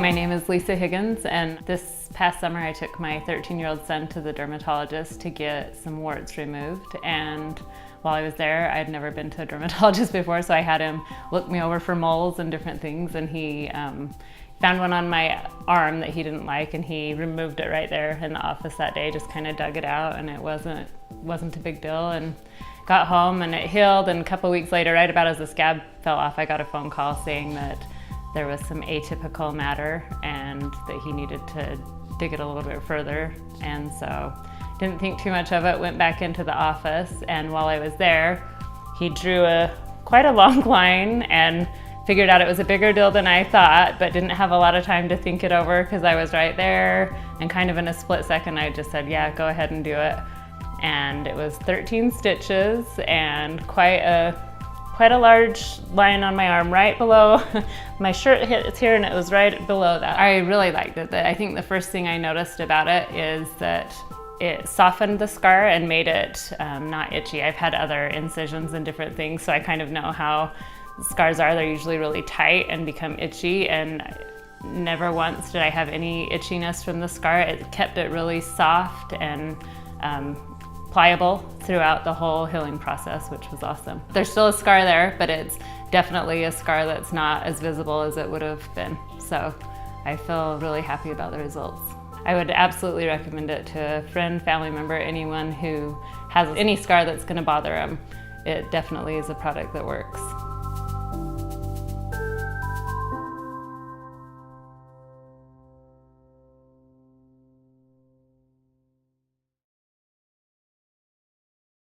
My name is Lisa Higgins, and this past summer I took my 13-year-old son to the dermatologist to get some warts removed. And while I was there, I'd never been to a dermatologist before, so I had him look me over for moles and different things, and he found one on my arm that he didn't like, and he removed it right there in the office that day, just kind of dug it out, and it wasn't a big deal. And got home and it healed, and a couple weeks later, right about as the scab fell off, I got a phone call saying that there was some atypical matter and that he needed to dig it a little bit further. And so didn't think too much of it, went back into the office, and while I was there, he drew quite a long line and figured out it was a bigger deal than I thought, but didn't have a lot of time to think it over because I was right there, and kind of in a split second I just said, yeah, go ahead and do it. And it was 13 stitches and quite a large line on my arm right below my shirt hits here, and it was right below that. I really liked it. I think the first thing I noticed about it is that it softened the scar and made it not itchy. I've had other incisions and different things, so I kind of know how scars are. They're usually really tight and become itchy, and never once did I have any itchiness from the scar. It kept it really soft and pliable throughout the whole healing process, which was awesome. There's still a scar there, but it's definitely a scar that's not as visible as it would have been. So I feel really happy about the results. I would absolutely recommend it to a friend, family member, anyone who has any scar that's going to bother them. It definitely is a product that works.